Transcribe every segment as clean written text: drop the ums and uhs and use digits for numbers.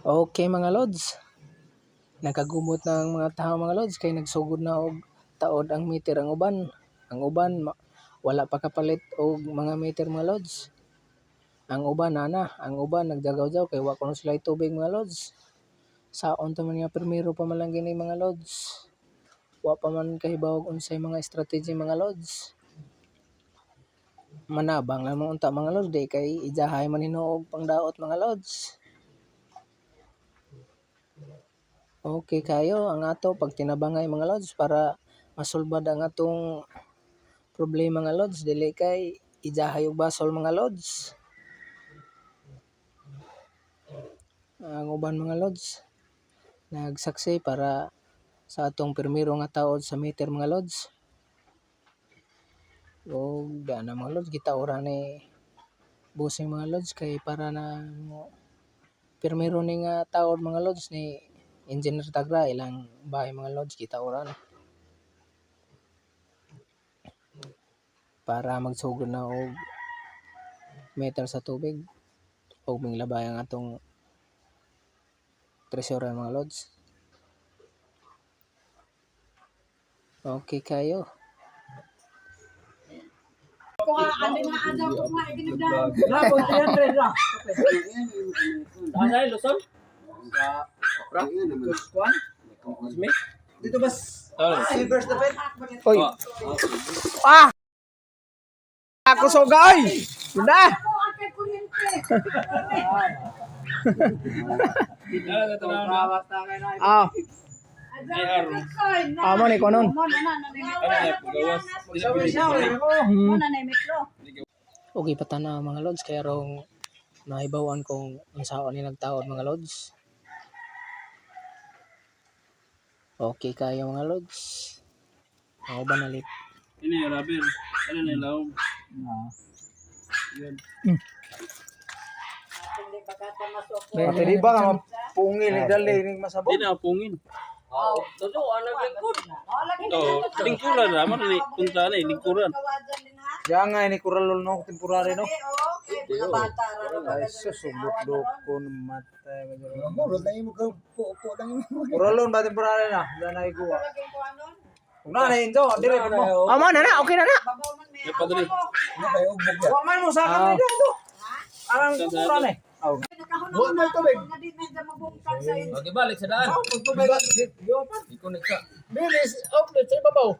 Okay mga lods, nagkagumot ng mga tao mga lods kay nagsugod na og taod ang meter ang uban. Ang uban wala pa kapalit og mga meter mga lods. Ang uban ang uban nagdagaw-daw kay wa kuno sila tubig mga lods. Saon ta man nga primero pa man lang gini mga lods. Wa pa man kahibaw og unsay mga strategy mga lods. Manabang lang mo unta mga lods di kay ijahay man hinuog pangdaot mga lods. Okay kayo ang ato pagtinabangay mga lods para masulbad ang atong problema mga lods dili kay ijahay og basol mga lods. Ang uban mga lods nagsaksi para sa atong pirmiro nga taod sa meter mga lods. O na mga lods gitaora ni busing mga lods kay para na pirmiro ni nga taod mga lods ni Engineer Tagra ilang bahay mga lods gitaoran para magsugod na og meter sa tubig og minglabay ang atong tresyora mga lods. Okay kayo. Kuha andi na ada ko nga ginagdan. Bravo, 300 ra. Ano Luzon? Okra? Kuan? Smith? Dito bas. Ay, first the pet. Oy. Ako so guy. Sudah. Ah. Amo ni konon. Okay patana mga lods kaya rong naibawan kung unsaon ni nagtaod mga lods. Okay kayo mga lods. Ako ba nalit? Ini rubber. Ano na laom? Pwede ba nga pungil ni dali ning masabot? Di na pungin. Todo anak lingkod. Lingkuran naman ni punta na lingkuran. Diyan nga ini kuralol no temporary no. Bata Ay susubot do kon matay. Muro na yung po lang yung Kuralol ba temporary na? Diyan na iguwa. Kung na injo, dire mo. Amo na okay na. Ya padre. Wa man mo sa kan dito. Arang kuran eh. Aw. Buwan may tubig. Okay, balik sa daan. Tubig. I-connect ka. Bilis, outlet sa ibabaw.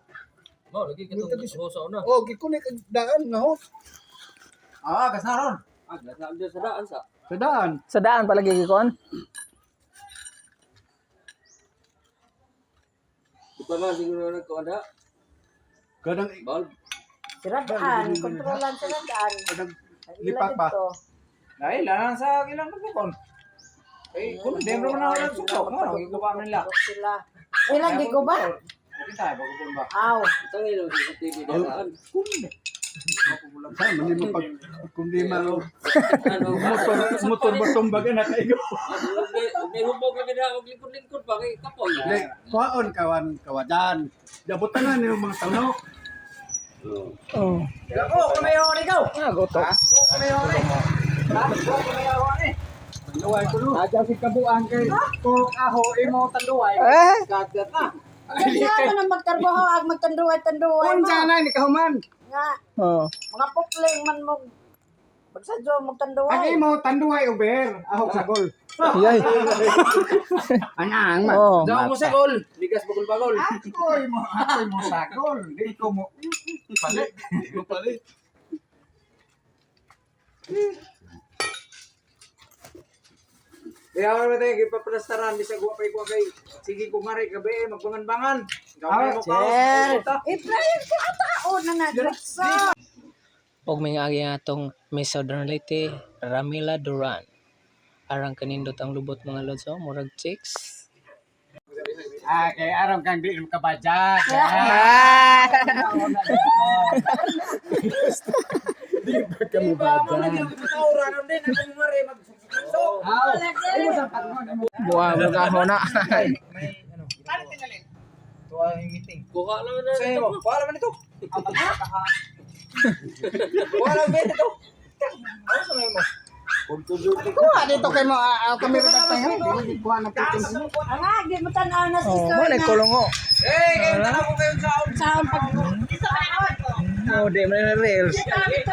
Mo, lagi ka itong hosa na. Oh, gikunik ang daan na ho. Ah, kasaron. Nasa sa daan sa. Sa daan. Sa daan palagi gikon. Ipa na siguro nagkuanda. Kadang Bulb. Siradaan, kontrolan siradaan. lipat pa. Dahil lang sa ilang pagkakon. Eh, kung dembro man na lang suko, ano, giguba nila. Sila. Ilang gigo ba? Okay tayo, pagkakon ba? Aw. Tangin lang sa TV daan. Saan man mo pag kundi malo Ano? motor ba tumbaga na kaigo. May hubog lagi na og lingkod-lingkod pa kay kapoy. Like kuan kawadan. Dabutan na yung mga tano. Oh. Ako, kumayaw ni ikaw. Goto. Kumayaw ni. Kumayaw ni. Tanduay ko no. Aja si kabuang kay ko aho imo tanduay. Kagat na. Kaya man magtrabaho ag magtanduay-tanduay mo. Unsa na ni kahuman? Nga, Oh. mga pukling man mo. Bagsadyo Ang magtanduay. imo tanduay uber aho sagol. Yay. Anang man. Oh. Diyan mo sa gol. Ligas bagol-bagol. Ako'y mo sagol. Di ko mo palit. Di ko palit. Kaya ako naman tayo, ipaplastaran, di sa guwa pa ikuha kay, sige kung nga rin, gabi, magbangan-bangan. Gamay mo ka, I-prayer ko atao na nagraksa. Og may agi atong Miss Modernity Ramila Duran. Arang kanindot ang lubot mga lods oh, murag chicks. Kay aram kang di ka budget. Di ba ka mo budget? Tauranan din, ako mo nga rin, magsuksukso. Ay mo sa patron mo. Buwa magaho na. May, ano, tuwa yung meeting. Kuha lang na. Sa'yo mo, kuha naman ito. Kuha lang ba ito? Ano sa mo? Kuha dito kay mo kami ra tayo. Dili kuha na pitin. Nga, di mo tanaw na si Oh, Isko mo na na. kulungo. Eh, kayo tanaw ko kayo sa Saan pag... Oh, di man na reels. Ito, ito,